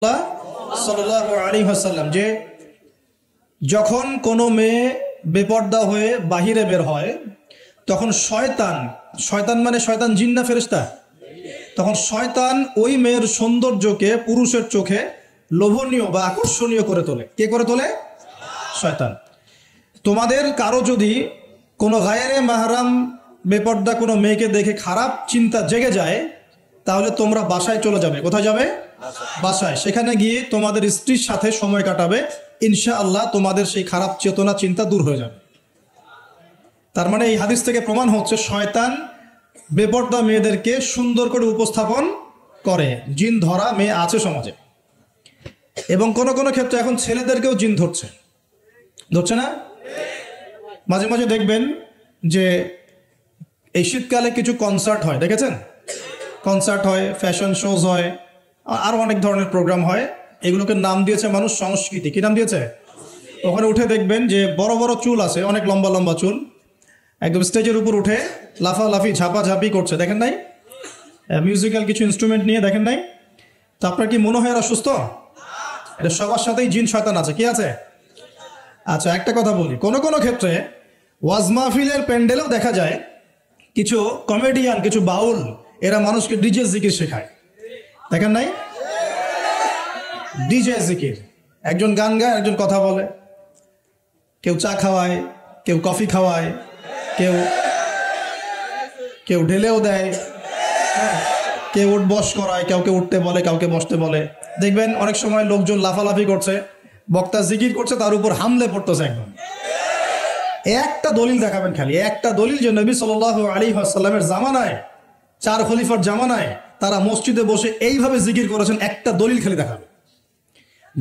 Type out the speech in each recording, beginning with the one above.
সাল্লাল্লাহু আলাইহি ওয়াসাল্লাম যে যখন কোনো মেয়ে বেপর্দা হয়ে বাহিরে বের হয় তখন শয়তান শয়তান মানে শয়তান জিন না ফেরেশতা, তখন শয়তান ওই মেয়ের সৌন্দর্যকে পুরুষের চোখে লোভনীয় বা আকর্ষণীয় করে তোলে। কে করে তোলে? শয়তান। তোমাদের কারো যদি কোনো গায়রে মাহরাম বেপর্দা কোনো মেয়েকে দেখে খারাপ চিন্তা জেগে যায় তাহলে তোমরা বাসায় চলে যাবে। কোথায় যাবে? বাসায়। সেখানে গিয়ে তোমাদের স্ত্রীর সাথে সময় কাটাবে, ইনশাআল্লাহ তোমাদের সেই খারাপ চেতনা চিন্তা দূর হয়ে যাবে। তার মানে এই হাদিস থেকে প্রমাণ হচ্ছে শয়তান বেপর্দা মেয়েদেরকে সুন্দর করে উপস্থাপন করে। জিন ধরা মেয়ে আছে সমাজে, এবং কোনো কোনো ক্ষেত্রে এখন ছেলেদেরকেও জিন ধরছে না? মাঝে মাঝে দেখবেন যে এই শীতকালে কিছু কনসার্ট হয়, দেখেছেন? কনসার্ট হয়, ফ্যাশন শোজ হয়, আরও অনেক ধরনের প্রোগ্রাম হয়। এগুলোকে নাম দিয়েছে মানুষ সংস্কৃতি। কি নাম দিয়েছে? ওখানে উঠে দেখবেন যে বড় বড় চুল আছে, অনেক লম্বা লম্বা চুল, একদম স্টেজের উপর উঠে লাফালাফি ঝাপাঝাপি করছে, দেখেন নাই? মিউজিক্যাল কিছু ইনস্ট্রুমেন্ট নিয়ে, দেখেন নাই? তো আপনার কি মনে হয় এরা সুস্থ? এটা সবার সাথেই জিন শয়তান আছে। কি আছে? আচ্ছা, একটা কথা বলি, কোনো কোনো ক্ষেত্রে ওয়াজ মাহফিলের প্যান্ডেলেও দেখা যায় কিছু কমেডিয়ান, কিছু বাউল, এরা মানুষকে ডিজে জিকির শেখায়, দেখেন নাই? ডিজে জিকির, একজন গান গায়, একজন কথা বলে, কেউ চা খাওয়ায়, কেউ কফি খাওয়ায়, কেউ কেউ ঢেলেও দেয়, কেউ উঠ বস করায়, কাউকে উঠতে বলে, কাউকে বসতে বলে। দেখবেন অনেক সময় লোকজন লাফালাফি করছে, বক্তা জিকির করছে, তার উপর হামলে পড়তেছে একদম। একটা দলিল দেখাবেন, খালি একটা দলিল, যে নবী সাল্লাল্লাহু আলাইহি ওয়াসাল্লামের জামানায়, চার খলিফার জামানায় তারা মসজিদে বসে এইভাবে জিকির করেছেন। একটা দলিল খালি দেখাবে।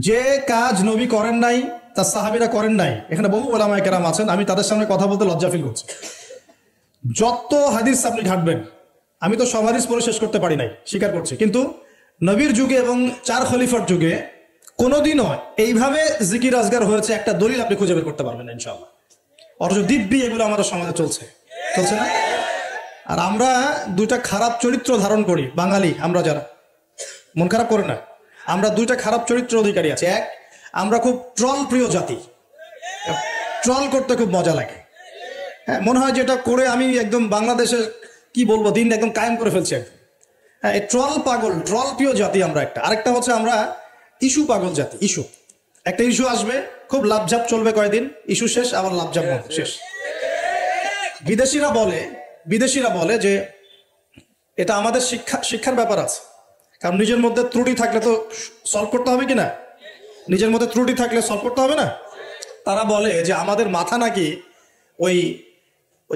যে কাজ নবী করেন নাই, তার সাহাবীরা করেন নাই। এখানে বহু ওলামায়ে কেরাম আছেন, আমি তাদের সামনে কথা বলতে লজ্জা ফিল করছি। যত হাদিস আপনি ঘাটবেন, আমি তো সব হাদিস পড়ে শেষ করতে পারি নাই, স্বীকার করছি, কিন্তু নবীর যুগে এবং চার খলিফার যুগে কোনোদিনও এইভাবে জিকির আজগার হয়েছে একটা দলিল আপনি খুঁজে বের করতে পারবেন না ইনশাআল্লাহ। অথচ দিব্যি এগুলো আমাদের সমাজে চলছে না? আর আমরা দুইটা খারাপ চরিত্র ধারণ করি, বাঙালি আমরা যারা, মন খারাপ করে না, আমরা দুইটা খারাপ চরিত্র অধিকারী আছে। এক, আমরা খুব ট্রল প্রিয় জাতি, ট্রল করতে খুব মজা লাগে। হ্যাঁ, মনে হয় যে এটা করে আমি একদম বাংলাদেশের কি বলবো, দিন একদম কায়েম করে ফেলছি। হ্যাঁ, এই ট্রল পাগল, ট্রল প্রিয় জাতি আমরা একটা। আরেকটা হচ্ছে আমরা ইস্যু পাগল জাতি। ইস্যু, একটা ইস্যু আসবে, খুব লাভঝাপ চলবে কয়েকদিন, ইস্যু শেষ, আবার লাভঝাপ শেষ। বিদেশিরা বলে যে এটা আমাদের শিক্ষার ব্যাপার আছে, কারণ নিজের মধ্যে ত্রুটি থাকলে তো সলভ করতে হবে কিনা, নিজের মধ্যে ত্রুটি থাকলে সলভ করতে হবে না। তারা বলে যে আমাদের মাথা নাকি ওই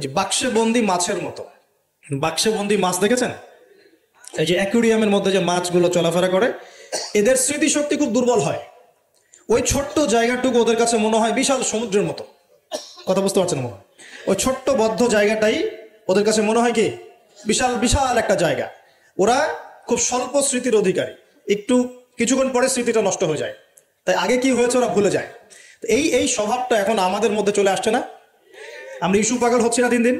যে বাক্সে বন্দি মাছের মতো। বাক্সে বন্দি মাছ দেখেছেন? এই যে অ্যাকুরিয়ামের মধ্যে যে মাছগুলো চলাফেরা করে, এদের স্মৃতিশক্তি খুব দুর্বল হয়। ওই ছোট্ট জায়গাটুকু ওদের কাছে মনে হয় বিশাল সমুদ্রের মতো। কথা বুঝতে পারছেন? মনে হয় ওই ছোট্ট বদ্ধ জায়গাটাই ওদের কাছে মনে হয় কি বিশাল বিশাল একটা জায়গা। ওরা খুব স্বল্প স্মৃতির অধিকারী, একটু কিছুক্ষণ পরে স্মৃতিটা নষ্ট হয়ে যায়, তাই আগে কি হয়েছে ওরা ভুলে যায়। এই স্বভাবটা এখন আমাদের মধ্যে চলে আসছে না? আমরা ইস্যু পাগল হচ্ছি না দিন দিন?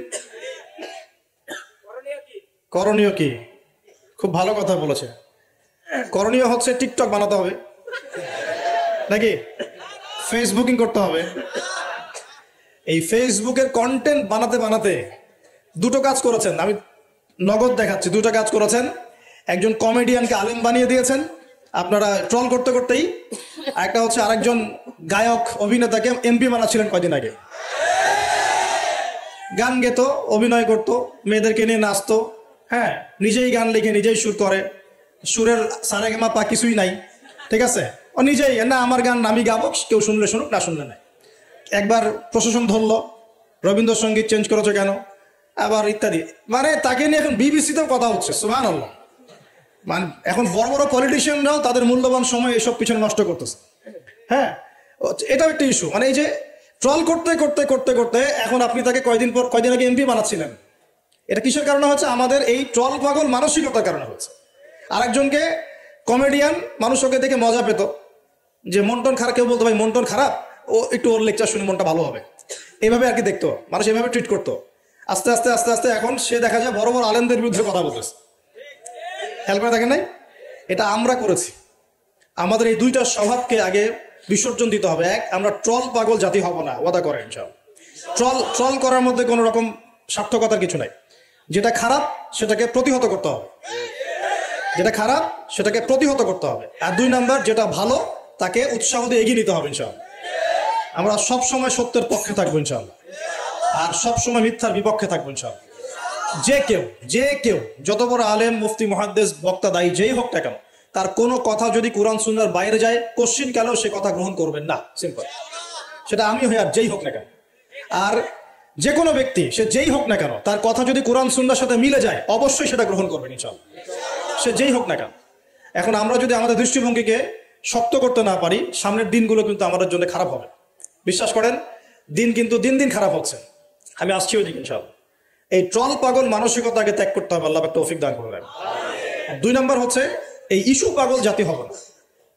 করণীয় কি? খুব ভালো কথা বলেছে। করণীয় হচ্ছে টিকটক বানাতে হবে, নাকি ফেসবুকিং করতে হবে। এই ফেসবুকের কন্টেন্ট বানাতে বানাতে দুটো কাজ করেছেন, আমি নগদ দেখাচ্ছি। দুটো কাজ করেছেন। একজন কমেডিয়ানকে আলেম বানিয়ে দিয়েছেন আপনারা ট্রল করতে করতেই। একটা হচ্ছে আরেকজন গায়ক অভিনেতাকে এমপি বানাচ্ছিলেন কয়দিন আগে। গান গেত, অভিনয় করতো, মেয়েদেরকে নিয়ে নাচতো। হ্যাঁ, নিজেই গান লিখে নিজেই সুর করে, সুরের সারেগামা পা কিছুই নাই, ঠিক আছে? ও নিজেই, না আমার গান আমি গাবো, কেউ শুনলে শুনুক, না শুনলে নাই। একবার প্রশাসন ধরলো, রবীন্দ্রসঙ্গীত চেঞ্জ করেছে কেন, আবার ইত্যাদি। মানে তাকে নিয়ে এখন বিবিসিতেও কথা হচ্ছে। সুবহানাল্লাহ। মানে এখন বড় বড় পলিটিশিয়ানরাও তাদের মূল্যবান সময় এসব পিছনে নষ্ট করতেছে। হ্যাঁ, এটাও একটা ইস্যু। মানে এই যে ট্রল করতে করতে করতে করতে এখন আপনি তাকে কয়দিন আগে এমপি বানাচ্ছিলেন। এটা কিসের কারণে হচ্ছে? আমাদের এই ট্রল পাগল মানসিকতার কারণে হচ্ছে। আরেকজনকে কমেডিয়ান, মানুষ ওকে দেখে মজা পেত, যে মনটন খারাপ, কেউ বলতো ভাই মনটন খারাপ, ও একটু ওর লেকচার শুনে মনটা ভালো হবে, এইভাবে আর কি দেখতো মানুষ, এভাবে ট্রিট করতো। আস্তে আস্তে আস্তে আস্তে এখন সে দেখা যায় বড় বড় আলেমদের বিরুদ্ধে কথা বলতেছে। খেয়াল করে দেখেন নাই? এটা আমরা করেছি। আমাদের এই দুইটা স্বভাবকে আগে বিসর্জন দিতে হবে। এক, আমরা ট্রল পাগল জাতি হব না, ওয়াদা করেন সব। ট্রল করার মধ্যে কোনো রকম সার্থকতার কিছু নাই। যেটা খারাপ সেটাকে প্রতিহত করতে হবে, যেটা খারাপ সেটাকে প্রতিহত করতে হবে। আর 2 নাম্বার, যেটা ভালো তাকে উৎসাহ দিয়ে এগিয়ে নিতে হবে ইনশাআল্লাহ। আমরা সব সময় সত্যের পক্ষে থাকবো ইনশাআল্লাহ, আর সব সময় মিথ্যার বিপক্ষে থাকবো ইনশাআল্লাহ। যে কেউ যত বড় আলেম, মুফতি, মুহাদ্দিস, বক্তা, দায়ী যেই হোক না কেন, তার কোনো কথা যদি কোরআন সুন্নাহর বাইরে যায়, কোশ্চিন কালেও সে কথা গ্রহণ করবেন না, সিম্পল। সেটা আমি হই আর যেই হোক না কেন। আর যে কোনো ব্যক্তি, সে যেই হোক না কেন, তার কথা যদি কোরআন সুন্নাহর সাথে মিলে যায়, অবশ্যই সেটা গ্রহণ করবেন ইনশাআল্লাহ, সে যেই হোক না কেন। এখন আমরা যদি আমাদের দৃষ্টিভঙ্গিকে শক্ত করতে না পারি, সামনের দিনগুলো কিন্তু আমাদের জন্য খারাপ হবে। বিশ্বাস করেন, দিন কিন্তু দিন দিন খারাপ হচ্ছে। আমি আসছি ওই দিকে ইনশাআল্লাহ। এই ট্রল পাগল মানসিকতাকে ত্যাগ করতে হবে, আল্লাহ তৌফিক দান করবেন। 2 নম্বর হচ্ছে, এই ইস্যু পাগল জাতি হব না।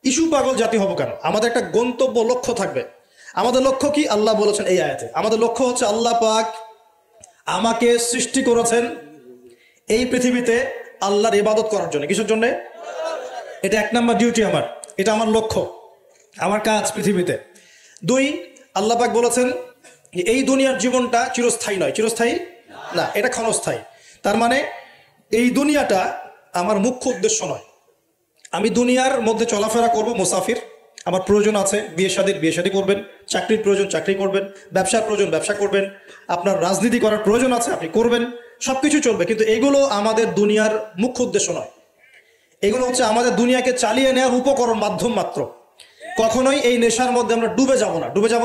ইস্যু পাগল জাতি হব কেন? আমাদের একটা গন্তব্য, লক্ষ্য থাকবে। আমাদের লক্ষ্য কি? আল্লাহ বলেছেন এই আয়াতে, আমাদের লক্ষ্য হচ্ছে আল্লাহ পাক আমাকে সৃষ্টি করেছেন এই পৃথিবীতে আল্লাহর ইবাদত করার জন্য। কিসের জন্য? এটা 1 নম্বর ডিউটি আমার, এটা আমার লক্ষ্য, আমার কাজ পৃথিবীতে। 2, আল্লাহ পাক বলেছেন এই দুনিয়ার জীবনটা চিরস্থায়ী নয়। চিরস্থায়ী না, এটা ক্ষণস্থায়ী। তার মানে এই দুনিয়াটা আমার মুখ্য উদ্দেশ্য নয়। আমি দুনিয়ার মধ্যে চলাফেরা করব, মুসাফির। আমার প্রয়োজন আছে বিয়ে শাদী করবেন, চাকরির প্রয়োজন চাকরি করবেন, ব্যবসার প্রয়োজন ব্যবসা করবেন, আপনার রাজনীতি করার প্রয়োজন আছে আপনি করবেন, সবকিছু চলবে। কিন্তু এগুলো আমাদের দুনিয়ার মুখ্য উদ্দেশ্য নয়। এগুলো হচ্ছে আমাদের দুনিয়াকে চালিয়ে নেওয়ার উপকরণ, মাধ্যম মাত্র। কখনোই এই নেশার মধ্যে আমরা ডুবে যাব না। ডুবে যাব,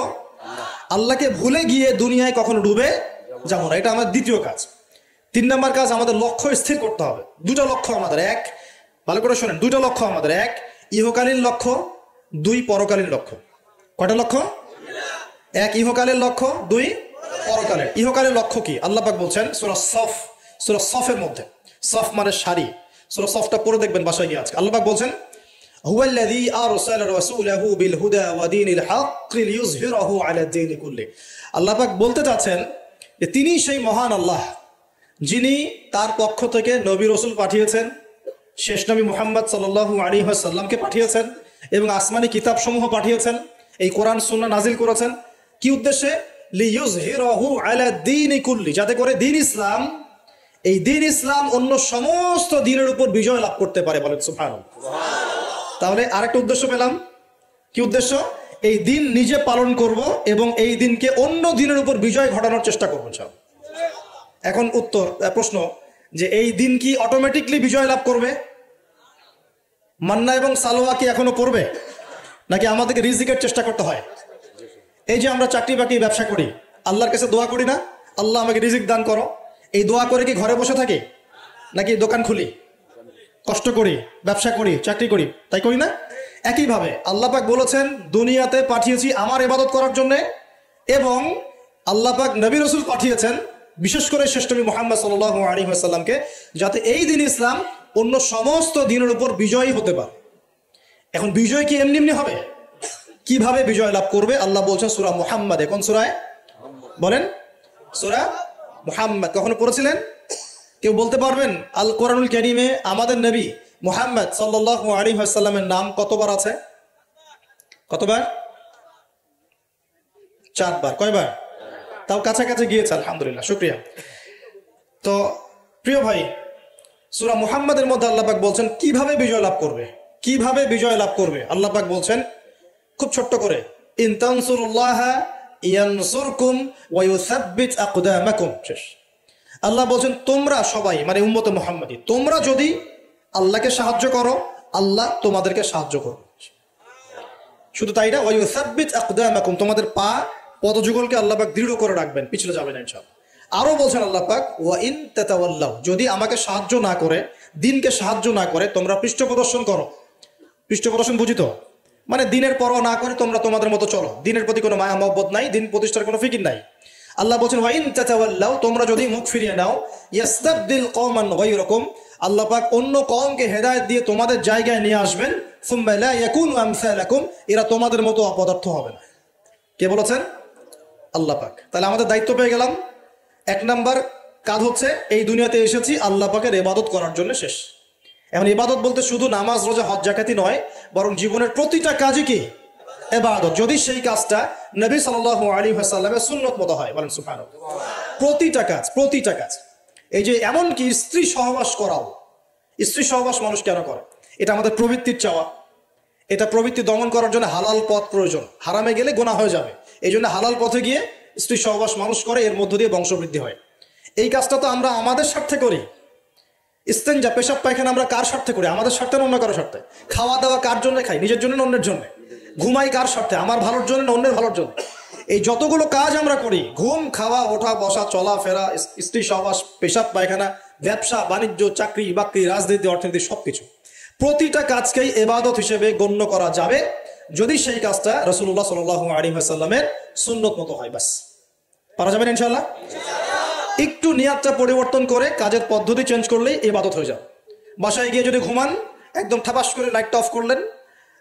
আল্লাহকে ভুলে গিয়ে দুনিয়ায় কখনো ডুবে যাব না। এটা আমাদের দ্বিতীয় কাজ। 3 নম্বর কাজ, আমাদের লক্ষ্য স্থির করতে হবে। 2টা লক্ষ্য আমাদের। এক, ভালো করে শোনেন, 2টা লক্ষ্য আমাদের। 1, ইহকালীন লক্ষ্য। 2, পরকালীন লক্ষ্য। কয়টা লক্ষ্য? 1, ইহকালীন লক্ষ্য। 2, পরকালীন। ইহকালীন লক্ষ্য কি? আল্লাহ পাক বলছেন সূরা সফের মধ্যে, সফ মানে সারি, সূরা সফটা পড়ে দেখবেন বাসায় গিয়ে আজকে। আল্লাহ পাক বলছেন, হুয়াল্লাযী আরসালা রাসূলাহু বিল হুদা ওয়া দীনিল হক লিইয়ুযহিরাহু আলা দ্বীনি কুল্লি। আল্লাহ পাক বলতে চাচ্ছেন যে তিনি সেই মহান আল্লাহ, যিনি তার পক্ষ থেকে নবী রাসূল পাঠিয়েছেন, শেষ নবী মুহাম্মদ সাল্লাল্লাহু আলাইহি ওয়াসাল্লামকে পাঠিয়েছেন, এবং আসমানি কিতাবসমূহ পাঠিয়েছেন, এই কোরআন সুন্নাহ নাজিল করেছেন। কি উদ্দেশ্যে? লিইয়ুযহিরাহু আলা দ্বীনি কুল্লি, যাতে করে দ্বীন ইসলাম, এই দ্বীন ইসলাম অন্য সমস্ত দ্বীনের উপর বিজয় লাভ করতে পারে। বলেন সুবহানাল্লাহ। তাহলে আরেকটা উদ্দেশ্য পেলাম। কি উদ্দেশ্য? এই দিন নিজে পালন করব এবং এই দিনকে অন্য দিনের উপর বিজয় ঘটানোর চেষ্টা করবো সব। এখন প্রশ্ন, যে এই দিন কি অটোমেটিকলি বিজয় লাভ করবে? মান্না এবং সালোয়া কি এখনো পড়বে, নাকি আমাদেরকে রিজিকের চেষ্টা করতে হয়? এই যে আমরা চাকরি বাকরি ব্যবসা করি, আল্লাহর কাছে দোয়া করি না, আল্লাহ আমাকে রিজিক দান করো? এই দোয়া করে কি ঘরে বসে থাকি, নাকি দোকান খুলি, কষ্ট করি, ব্যবসা করি, চাকরি করি? তাই করি না? একইভাবে আল্লাহ পাক বলেছেন দুনিয়াতে পাঠিয়েছি আমার ইবাদত করার জন্য, এবং আল্লাহ পাক নবী রাসূল পাঠিয়েছেন, বিশেষ করে শ্রেষ্ঠ নবী মুহাম্মদ সাল্লাল্লাহু আলাইহি ওয়াসাল্লামকে, যাতে এই দিন ইসলাম অন্য সমস্ত দিনের উপর বিজয়ী হতে পারে। এখন বিজয় কি এমনি এমনি হবে? কিভাবে বিজয় লাভ করবে? আল্লাহ বলছেন সূরা মুহাম্মাদে। কোন সূরায় বলেন? সূরা মুহাম্মাদ। কখনো পড়েছিলেন? কেউ বলতে পারবেন আল কোরআনুল কারীমে আমাদের নবী মুহাম্মদ সাল্লাল্লাহু আলাইহি ওয়াসাল্লামের নাম কতবার আছে? কতবার? 4 বার। কয়বার? তাও কাছাকাছি গিয়েছে, আলহামদুলিল্লাহ, শুকরিয়া। তো প্রিয় ভাই, সূরা মুহাম্মাদের মধ্যে আল্লাহ পাক বলছেন কিভাবে বিজয় লাভ করবে, কিভাবে বিজয় লাভ করবে। আল্লাহ পাক বলছেন খুব ছোট্ট করে, ইন তানসুরুল্লাহা ইয়ানসুরকুম ওয়া ইউসাব্বিত আকদামাকুম। শেষ। আল্লাহ বলছেন তোমরা সবাই, মানে উম্মতে মুহাম্মাদি, তোমরা যদি আল্লাহকে সাহায্য করো, আল্লাহ তোমাদেরকে সাহায্য করবে। শুধু তাই না, ওয়া ইউসাব্বিত আকদামাকুম, তোমাদের পা পদযুগলকে আল্লাহ পাক দৃঢ় করে রাখবেন, পিছলে যাবে না ইনশাআল্লাহ। আরো বলছেন আল্লাহ পাক, ওয়া ইন তাতাওয়াল্লাউ, যদি আমাকে সাহায্য না করে, দিনকে সাহায্য না করে, তোমরা পৃষ্ঠ প্রদর্শন করো। পৃষ্ঠ প্রদর্শন বুঝিত, মানে দিনের পরোয়া না করে তোমরা তোমাদের মতো চলো, দিনের প্রতি কোনো মায়া মহব্বত নাই, দিন প্রতিষ্ঠার কোনো ফিকির নাই। আল্লাহ বলছেন ওয়া ইন তাতাওয়াল্লাউ, তোমরা যদি মুখ ফিরিয়ে নাও, ইয়াস্তাবদিল কওমান গায়রাকুম, আল্লাহ পাক অন্য কওমকে হেদায়েত দিয়ে তোমাদের জায়গায় নিয়ে আসবেন, সুম্মা লা ইয়াকুনু আমসালাকুম, এরা তোমাদের মতো অপদার্থ হবে না। কে বলেছেন? আল্লাহ পাক। তাহলে আমাদের দায়িত্ব পেয়ে গেলাম। 1 নাম্বার কাজ হচ্ছে এই দুনিয়াতে এসেছি আল্লাহ পাকের ইবাদত করার জন্য, শেষ। এখন ইবাদত বলতে শুধু নামাজ রোজা হজ জাকাতি নয়, বরং জীবনের প্রতিটা কাজই কি ইবাদত, যদি সেই কাজটা নবী সাল্লাল্লাহু আলাইহি ওয়াসাল্লামের সুন্নত মতো হয়। বলেন সুবহানাল্লাহ। প্রতিটা কাজ। এই যে এমনকি স্ত্রী সহবাস করাও, স্ত্রী সহবাস মানুষ কেন করে? এটা আমাদের প্রবৃত্তির চাওয়া, এটা প্রবৃত্তি দমন করার জন্য হালাল পথ প্রয়োজন, হারামে গেলে গুনাহ হয়ে যাবে। এই জন্য হালাল পথে গিয়ে স্ত্রী সহবাস মানুষ করে, এর মধ্য দিয়ে বংশবৃদ্ধি হয়। এই কাজটা তো আমরা আমাদের স্বার্থে করি। ইস্তেঞ্জা, পেশাব পায়খানা আমরা কার স্বার্থে করি? আমাদের স্বার্থে না অন্য কারোর স্বার্থে? খাওয়া দাওয়া কার জন্য খাই? নিজের জন্য না অন্যের জন্য? ঘুমাই কার স্বার্থে? আমার ভালোর জন্য না অন্যের ভালোর জন্য? এই যতগুলো কাজ আমরা করি, ঘুম, খাওয়া, ওঠা বসা, চলাফেরা, স্ত্রী সহবাস, পেশাব পায়খানা, ব্যবসা বাণিজ্য, চাকরি বাকরি, রাজনীতি, অর্থনীতি, সবকিছু, প্রতিটা কাজকেই ইবাদত হিসেবে গণ্য করা যাবে যদি সেই কাজটা রাসূলুল্লাহ সাল্লাল্লাহু আলাইহি ওয়াসাল্লামের সুন্নত মতো হয়। বাস, পারা যাবে না ইনশাআল্লাহ। একটু নিয়াতটা পরিবর্তন করে কাজের পদ্ধতি চেঞ্জ করলেই ইবাদত হয়ে যাবে। বাসায় গিয়ে যদি ঘুমান, একদম ঠাপাস করে লাইটটা অফ করলেন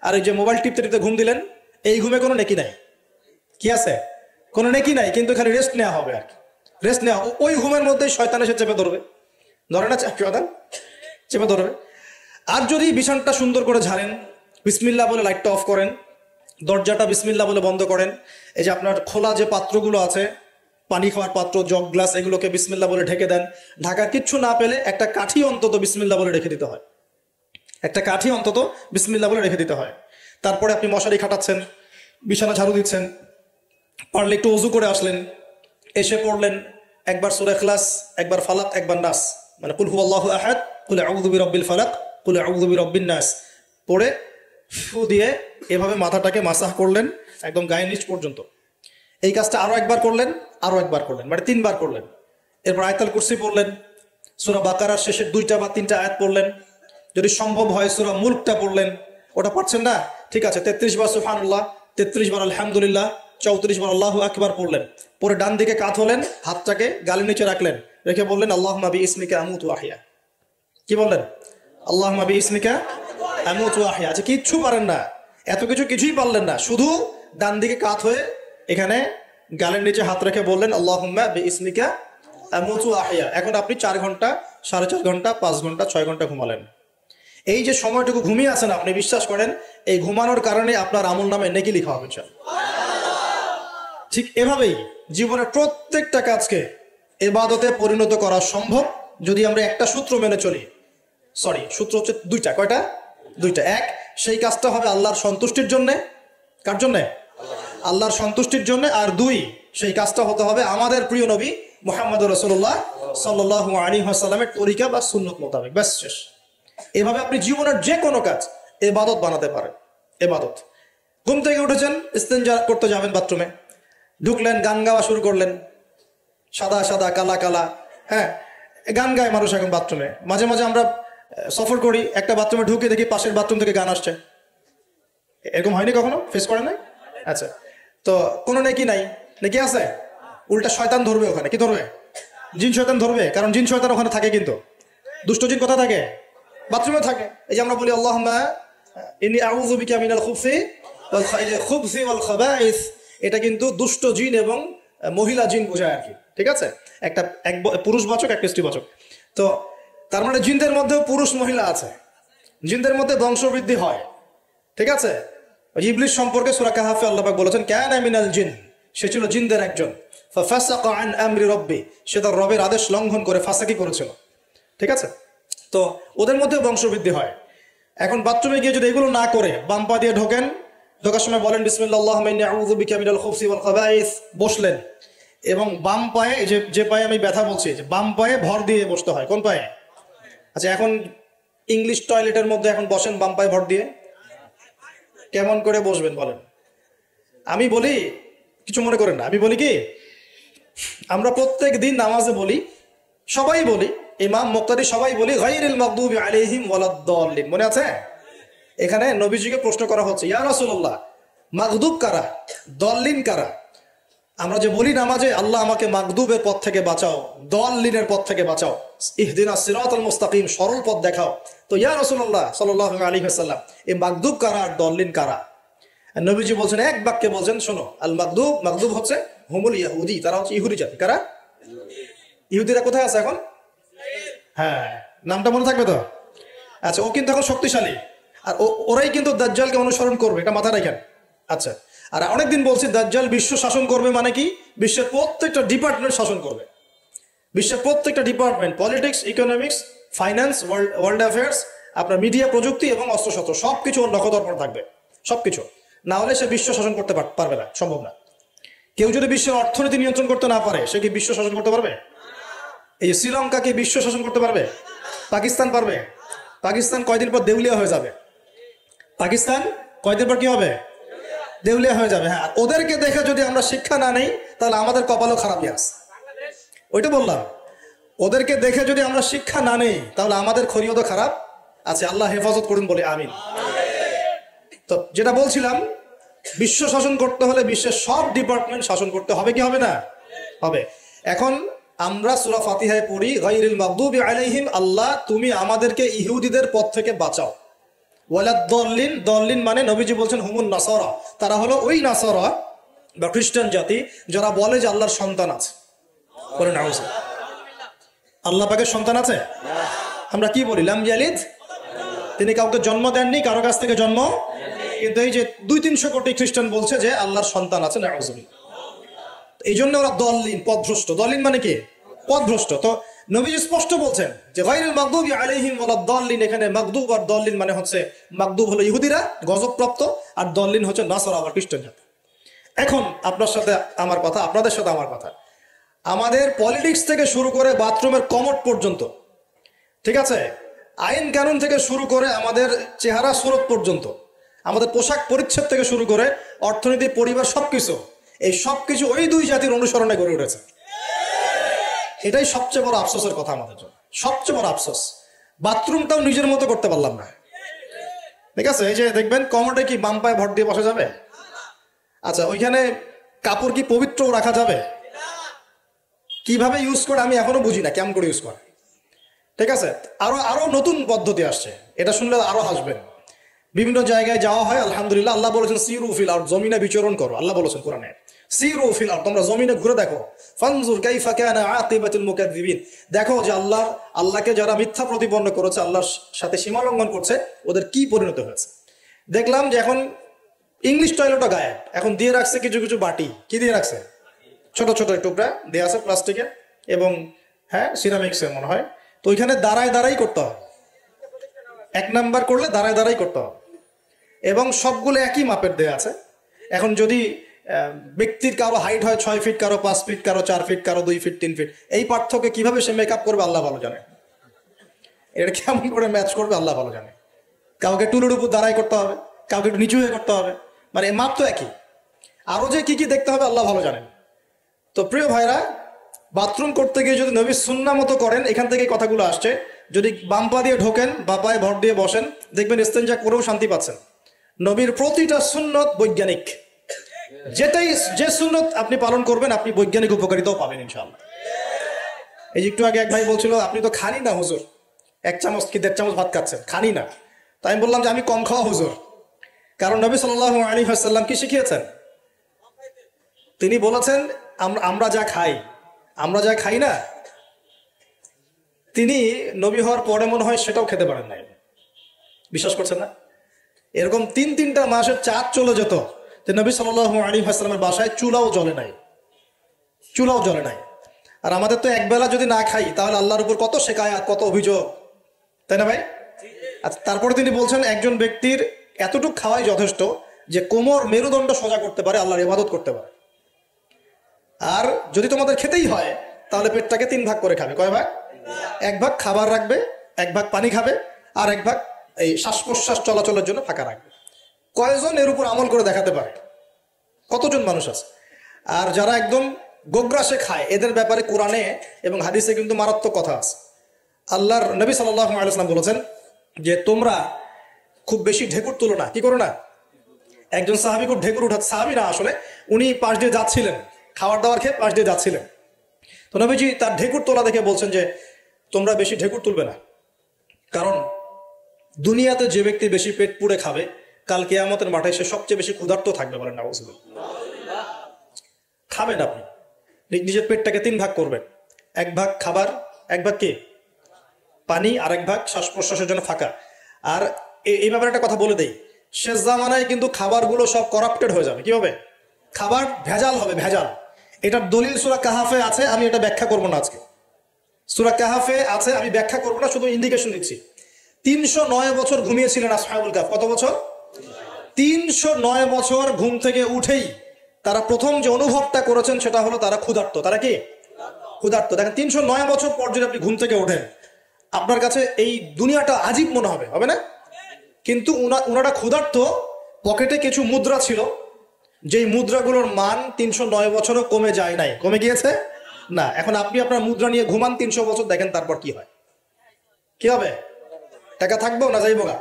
আর এই যে মোবাইল টিপতে টিপতে ঘুম দিলেন, এই ঘুমে কোনো নেকি নাই। কি আছে? কোনো নেকি নাই, কিন্তু খালি রেস্ট নেওয়া হবে আর কি। রেস্ট নেওয়া, ওই ঘুমের মধ্যেই শয়তান এসে চেপে ধরবে, ধরে না শয়তান চেপে ধরবে। আর যদি বিছানটা সুন্দর করে ঝাড়েন, বিসমিল্লাহ বলে লাইটটা অফ করেন, দরজাটা বিসমিল্লাহ বলে বন্ধ করেন, এই যে আপনার খোলা যে পাত্রগুলো আছে, পানি খাওয়ার পাত্র, জগ, গ্লাস, এগুলোকে বিসমিল্লাহ বলে ঢেকে দেন। ঢাকার কিচ্ছু না পেলে একটা কাঠি অন্তত বিসমিল্লাহ বলে রেখে দিতে হয়, একটা কাঠি অন্তত বিসমিল্লাহ বলে রেখে দিতে হয়। তারপরে আপনি মশারি খাটাচ্ছেন, বিছানা ঝাড়ু দিচ্ছেন, পারলে একটু ওযু করে আসলেন, এসে পড়লেন একবার সূরা ইখলাস, একবার ফালাক, একবার নাস, মানে কুল হুয়াল্লাহু আহাদ, কুল আউযু বিরাব্বিল ফালাক, কুল আউযু বিরাব্বিন নাস পড়ে ফু দিয়ে এভাবে মাথাটাকে মাসাহ করলেন একদম গায়ের নিচ পর্যন্ত। এই কাজটা আরো একবার করলেন, মানে 3 বার করলেন। এরপর আয়াতুল কুরসি পড়লেন, সূরা বাকারার শেষের 2টা বা 3টা আয়াত পড়লেন, যদি সম্ভব হয় সূরা মুলকটা পড়লেন। ওটা পারছেন না, ঠিক আছে, 33 বার সুবহানাল্লাহ, 33 বার আলহামদুলিল্লাহ, 34 বার আল্লাহু আকবার পড়লেন। পরে ডান দিকে কাত হলেন, হাতটাকে গালের নিচে রাখলেন, রেখে বললেন আল্লাহুম্মা বিইসমিকা আমুতু ওয়া আহইয়া। কি বললেন? আল্লাহুম্মা বিইসমিকা আমুতু ওয়া আহইয়া। আচ্ছা, কিচ্ছু পারেন না, এত কিছুই পারলেন না, শুধু ডান দিকে কাত হয়ে এখানে গালের নিচে হাত রেখে বললেন আল্লাহুম্মা বিইসমিকা আমুতু ওয়া আহইয়া। এখন আপনি 4 ঘন্টা, 4.5 ঘন্টা, 5 ঘন্টা, 6 ঘন্টা ঘুমালেন। এই যে সময়টুকু ঘুমিয়ে আছেন আপনি, বিশ্বাস করেন এই ঘুমানোর কারণে আপনার আমলনামে নেকি লেখা হবে। ঠিক এভাবেই জীবনের প্রত্যেকটা কাজকে ইবাদতে পরিণত করা সম্ভব যদি আমরা একটা সূত্র মেনে চলি। সূত্র হচ্ছে 2টা। কয়টা? 2টা। এক, সেই কাজটা হবে আল্লাহর সন্তুষ্টির জন্যে। কার জন্যে? আল্লাহর সন্তুষ্টির জন্য। আর 2, সেই কাজটা হতে হবে আমাদের প্রিয় নবী মুহাম্মদুর রাসূলুল্লাহ সাল্লাল্লাহু আলাইহি ওয়াসাল্লামের তরিকা বা সুন্নত মোতাবেক। ব্যাস, শেষ। এভাবে আপনি জীবনের যে কোনো কাজ ইবাদত বানাতে পারেন। ইবাদত, ঘুম থেকে উঠেছেন, ইস্তেঞ্জা করতে যাবেন, বাথরুমে ঢুকলেন, গান গাওয়া শুরু করলেন, সাদা সাদা কালা কালা, হ্যাঁ, গান গায় মানুষ এখন বাথরুমে। মাঝে মাঝে আমরা সফর করি, একটা বাথরুমে ঢুকে দেখি পাশের বাথরুম থেকে গান আসছে। এরকম হয়নি কখনো? ফেস করেন নাই? আচ্ছা, তো কোনো নেকি নাই? নেকি আছে? উল্টা শয়তান ধরবে ওখানে। কি ধরবে? জিন শয়তান ধরবে, কারণ জিন শয়তান ওখানে থাকে। কিন্তু দুষ্ট জিন কোথায় থাকে? বাথরুমে থাকে। এই যে আমরা বলি আল্লাহুম্মা ইন্নী আউযু বিকা মিনাল খুবসি ওয়াল খাবাইস, এটা কিন্তু দুষ্ট জিন এবং মহিলা জিন বোঝায় আর কি। ঠিক আছে, এক পুরুষবাচক, এক স্ত্রীবাচক। তো তার মানে জিনদের মধ্যেও পুরুষ মহিলা আছে, জিনদের মধ্যে বংশবৃদ্ধি হয়। ঠিক আছে, ইবলিস সম্পর্কে সূরা কাহফে আল্লাহ পাক বলেছেন কানা মিনাল জিন, সে ছিল জিনদের একজন। ফাসাকা আন আমরি রাব্বি, সে তার রবের আদেশ লঙ্ঘন করে ফাসাকি করেছিল। ঠিক আছে, তো ওদের মধ্যে বংশবৃদ্ধি হয়। এখন বাথরুমে গিয়ে যদি এগুলো না করে বাম পা দিয়ে ঢোকেন, ঢোকার সময় বলেন বিসমিল্লাহ আল্লাহুম্মা ইন্নী আউযু বিকা মিনাল খুবসি ওয়াল খাবাইস, বসলেন, এবং বাম পায়ে, যে পায়ে আমি ব্যথা বলছি, যে বাম পায়ে ভর দিয়ে বসতে হয়। কোন পায়ে? আচ্ছা, এখন ইংলিশ টয়লেটের মধ্যে এখন বসেন বাম পায়ে ভর দিয়ে, কেমন করে বসবেন বলেন? আমি বলি, কিছু মনে করেন না, আমি বলি কি, আমরা প্রত্যেক দিন নামাজে বলি, সবাই বলি, ইমাম মুক্তাদি সবাই বলি গায়রিল মাগদুবি আলাইহিম ওয়ালাদ-দাল্লিন। মনে আছে? এখানে নবীজিকে প্রশ্ন করা হচ্ছে, ইয়া রাসূলুল্লাহ, মাগদুব কারা, দল্লিন কারা? আমরা যে বলি নামাজে আল্লাহ আমাকে মাগদুবের পথ থেকে বাঁচাও, দল্লিনের পথ থেকে বাঁচাও, ইহদিনাস সিরাতাল মুস্তাকিম, সরল পথ দেখাও। তো ইয়া রাসূলুল্লাহ সাল্লাল্লাহু আলাইহি ওয়াসাল্লাম, এই মাগদুব কারা আর দল্লিন কারা? আর নবীজি বলছেন, এক বাক্যে বলছেন, শোনো, আল মাগদুব হচ্ছে হুমুল ইয়াহুদি, তারা হচ্ছে ইহুদি জাতি। কারা? ইহুদিরা কোথায় আছে এখন? হ্যাঁ, নামটা মনে থাকবে তো? আচ্ছা, ও কিন্তু এখন শক্তিশালী, আর ওরাই কিন্তু দাজ্জালকে অনুসরণ করবে, এটা মাথায় রাখেন। আচ্ছা, আর অনেকদিন বলছি দাজ্জাল বিশ্ব শাসন করবে, মানে কি বিশ্বের প্রত্যেকটা ডিপার্টমেন্ট শাসন করবে। বিশ্বের প্রত্যেকটা department, politics, economics, finance, world affairs, আপনার মিডিয়া, প্রযুক্তি এবং অস্ত্রশস্ত্র সবকিছু ওর নখদর্পণে থাকবে, সবকিছু। না হলে সে বিশ্ব শাসন করতে পারবে না, সম্ভব না। কেউ যদি বিশ্বের অর্থনীতি নিয়ন্ত্রণ করতে না পারে, সে কি বিশ্ব শাসন করতে পারবে? এই যে শ্রীলঙ্কা কি বিশ্ব শাসন করতে পারবে? পাকিস্তান পারবে? পাকিস্তান কয়দিন পর দেউলিয়া হয়ে যাবে। পাকিস্তান কয়দিন পর কি হবে? দেউলিয়া হয়ে যাবে। হ্যাঁ, ওদেরকে দেখে যদি আমরা শিক্ষা না নেই, তাহলে আমাদের কপালও খারাপই আছে। ওইটা বললাম, ওদেরকে দেখে যদি আমরা শিক্ষা না নেই, তাহলে আমাদের খরিও তো খারাপ আছে। আল্লাহ হেফাজত করুন বলে আমিন। তো যেটা বলছিলাম, বিশ্ব শাসন করতে হলে বিশ্বের সব ডিপার্টমেন্ট শাসন করতে হবে, কি হবে না? হবে। এখন আমরা সূরা ফাতিহায় পড়ি, গায়রিল মাগদুবি আলাইহিম, আল্লাহ তুমি আমাদেরকে ইহুদিদের পথ থেকে বাঁচাও। ওয়ালাদ-দাল্লিন, দাল্লিন মানে নবীজি বলছেন হুমুন নাসারা, তারা হলো ওই নাসারা বা খ্রিস্টান জাতি যারা বলে যে আল্লাহর সন্তান আছে। বলেন নাউজুবিল্লাহ। আল্লাহ পাকের সন্তান আছে? আমরা কি বলি? লাম ইয়ালিদ, তিনি কাউকে জন্ম দেননি, কারো কাছ থেকে জন্ম। কিন্তু এই যে 200-300 কোটি খ্রিস্টান বলছে যে আল্লাহর সন্তান আছে, নাউজুবিল্লাহ। এই জন্য ওরা দল্লিন, পথভ্রষ্ট। দল্লিন মানে কি? পথভ্রষ্ট। তো নবীজি স্পষ্ট বলছেন যে গায়রিল মাগদুবি আলাইহিম ওয়ালাদ-দাল্লিন, এখানে মাগদুব আর দল্লিন মানে হচ্ছে, মাগদুব হলো ইহুদিরা গজবপ্রাপ্ত, আর দল্লিন হচ্ছে নাসারা বা খ্রিস্টান জাতি। এখন আপনার সাথে আমার কথা, আপনাদের সাথে আমার কথা, আমাদের পলিটিক্স থেকে শুরু করে বাথরুমের কমোড পর্যন্ত, ঠিক আছে, আইন কানুন থেকে শুরু করে আমাদের চেহারা সুরত পর্যন্ত, আমাদের পোশাক পরিচ্ছদ থেকে শুরু করে অর্থনীতি, পরিবার, সবকিছু, এই সবকিছু ওই দুই জাতির অনুসরণে গড়ে উঠেছে। এটাই সবচেয়ে বড় আফসোসের কথা আমাদের জন্য, সবচেয়ে বড় আফসোস। বাথরুমটাও নিজের মতো করতে পারলাম না, ঠিক আছে। এই যে দেখবেন কমোডে কি বাম পায়ে ভর দিয়ে বসা যাবে? আচ্ছা, ওইখানে কাপড় কি পবিত্র রাখা যাবে? কিভাবে ইউজ করে আমি এখনো বুঝি না, কেমন করে ইউজ করে, ঠিক আছে। আরো নতুন পদ্ধতি আসছে, এটা শুনলে আরো হাসবেন। বিভিন্ন জায়গায় যাওয়া হয়, আলহামদুলিল্লাহ। আল্লাহ বলেছেন সিরু ফিল আরদ, জমিনে বিচরণ করো। আল্লাহ বলেছেন কোরআনে সিরু ফিল আরদ, তোমরা জমিনে ঘুরে দেখো। ফানজুর কাইফা কানা আকিবাতুল মুকাজ্জিবিন, দেখো যে আল্লাহকে যারা মিথ্যা প্রতিপন্ন করেছে, আল্লাহর সাথে সীমা লঙ্ঘন করছে, ওদের কি পরিণত হয়েছে। দেখলাম যে এখন ইংলিশ টয়লেটও গায়েব, এখন দিয়ে রাখছে কিছু কিছু বাটি, কি দিয়ে রাখছে? ছোট ছোট টুকরা দেওয়া আছে প্লাস্টিকের এবং হ্যাঁ সিরামিক্সের মনে হয়। তো ওইখানে দাঁড়ায় দাঁড়াই করতে হবে, 1 নাম্বার করলে দাঁড়ায় দাঁড়াই করতে হবে, এবং সবগুলো একই মাপের দেওয়া আছে। এখন যদি ব্যক্তির কারো হাইট হয় 6 ফিট, কারো 5 ফিট, কারো 4 ফিট, কারো 2 ফিট, 3 ফিট, এই পার্থক্য কিভাবে সে মেকআপ করবে আল্লাহ ভালো জানে, এটা কেমন করে ম্যাচ করবে আল্লাহ ভালো জানে। কাউকে টুলের উপর দাঁড়াই করতে হবে, কাউকে একটু নিচু হয়ে করতে হবে, মানে মাপ তো একই। আরো যে কি কি দেখতে হবে আল্লাহ ভালো জানেন। তো প্রিয় ভাইরা, বাথরুম করতে গিয়ে যদি নবী সুন্নাহ মতো করেন, এখান থেকে কথাগুলো আসছে। যদি বাম পা দিয়ে ঢোকেন, বা পায়ে ভর দিয়ে বসেন, দেখবেন ইস্তেঞ্জা করেও শান্তি পাচ্ছেন। নবীর প্রতিটা সুন্নত বৈজ্ঞানিক, যে সুন্নত আপনি পালন করবেন, আপনি বৈজ্ঞানিক উপকারিতাও পাবেন ইনশাআল্লাহ। এই যে একটু আগে এক ভাই বলছিল, আপনি তো খানি না হুজুর, 1 চামচ কি 1.5 চামচ ভাত খাচ্ছেন, খানি না। তাই আমি বললাম যে আমি কম খাওয়া হুজুর, কারণ নবী সাল্লাল্লাহু আলাইহি ওয়াসাল্লাম কি শিখিয়েছেন? তিনি বলেছেন আমরা যা খাই না, তিনি নবী হওয়ার পরে মনে হয় সেটাও খেতে পারেন নাই। বিশ্বাস করছেন না? এরকম 3-3টা মাসের চাঁদ চলে যেত যে নবী সাল্লাল্লাহু আলাইহি ওয়াসাল্লামের বাসায় চুলাও জ্বলে নাই। আর আমাদের তো একবেলা যদি না খাই, তাহলে আল্লাহর উপর কত শেকায়াত, কত অভিযোগ, তাই না ভাই? আচ্ছা, তারপরে তিনি বলছেন একজন ব্যক্তির এতটুকু খাওয়াই যথেষ্ট যে কোমর, মেরুদণ্ড সোজা করতে পারে, আল্লাহর ইবাদত করতে পারে। আর যদি তোমাদের খেতেই হয়, তাহলে পেটটাকে 3 ভাগ করে খাবে। কয় ভাগ? 1 ভাগ খাবার রাখবে, 1 ভাগ পানি খাবে, আর 1 ভাগ এই শ্বাস প্রশ্বাস চলাচলের জন্য ফাঁকা রাখবে। কয়জন এর উপর আমল করে দেখাতে পারে? কতজন মানুষ আছে? আর যারা একদম গোগ্রাসে খায়, এদের ব্যাপারে কোরআনে এবং হাদিসে কিন্তু মারাত্মক কথা আছে। আল্লাহর নবী সাল্লাল্লাহু আলাইহি ওয়াসাল্লাম বলেছেন যে তোমরা খুব বেশি ঢেকুর তুলো না। কি করো না? একজন সাহাবী খুব ঢেকুর উঠাচ্ছে, সাহাবী না আসলে, উনি পাশ দিয়ে যাচ্ছিলেন, খাবার দাবার খেয়ে পাশ দিয়ে যাচ্ছিলেন। তো নবীজি তার ঢেকুর তোলা দেখে বলছেন যে তোমরা বেশি ঢেকুর তুলবে না, কারণ দুনিয়াতে যে ব্যক্তি বেশি পেট পুড়ে খাবে, কাল কিয়ামতের মাঠে সে সবচেয়ে বেশি ক্ষুধার্ত থাকবে। বলেন নাউজুবিল্লাহ। খাবেন আপনি, নিজের পেটটাকে 3 ভাগ করবেন, 1 ভাগ খাবার, 1 ভাগ কি পানি, আর 1 ভাগ শ্বাস প্রশ্বাসের জন্য ফাঁকা। আর এই ব্যাপারে একটা কথা বলে দেই, শেষ জামানায় কিন্তু খাবারগুলো সব করাপ্টেড হয়ে যাবে। কি হবে? খাবার ভেজাল হবে, ভেজাল। এটার দলিল সূরা কাহাফে আছে, আমি এটা ব্যাখ্যা করবো না আজকে। সূরা কাহাফে আছে, আমি ব্যাখ্যা করবো না, শুধু ইন্ডিকেশন দিচ্ছি। 309 বছর ঘুমিয়েছিলেন আসহাবুল কাহফ। কত বছর? 309 বছর ঘুম থেকে উঠেই তারা প্রথম যে অনুভবটা করেছেন সেটা হলো তারা ক্ষুধার্ত। তারা কি ক্ষুধার্ত? দেখেন 309 বছর পর যদি আপনি ঘুম থেকে ওঠেন, আপনার কাছে এই দুনিয়াটা আজীব মনে হবে, হবে না? কিন্তু উনারা ক্ষুধার্ত, পকেটে কিছু মুদ্রা ছিল, যেই মুদ্রাগুলোর মান 309 বছরও কমে যায় নাই। কমে গিয়েছে না। এখন আপনি আপনার মুদ্রা নিয়ে ঘুমান 300 বছর, দেখেন তারপর কি হয়। কি হবে? টাকা থাকবো না যাইবো না?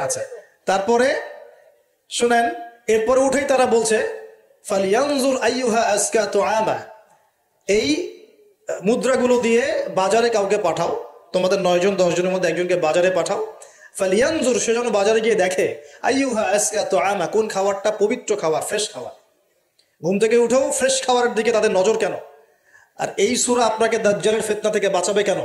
আচ্ছা, তারপরে শুনেন, এরপরে উঠেই তারা বলছে ফালিয়ানজুর আইয়ুহা আজকা তুআমা, এই মুদ্রাগুলো দিয়ে বাজারে কাউকে পাঠাও, তোমাদের 9 জন 10 জনের মধ্যে একজনকে বাজারে পাঠাও। ফালিয়ানজুর, সে যেন বাজারে গিয়ে দেখে আইয়ুহা আজকা তুআমা, কোন খাবারটা পবিত্র খাবার, ফ্রেশ খাবার। ঘুম থেকে উঠেও ফ্রেশ খাবারের দিকে তাদের নজর কেন? আর এই সূরা আপনাকে দাজ্জালের ফিতনা থেকে বাঁচাবে কেন?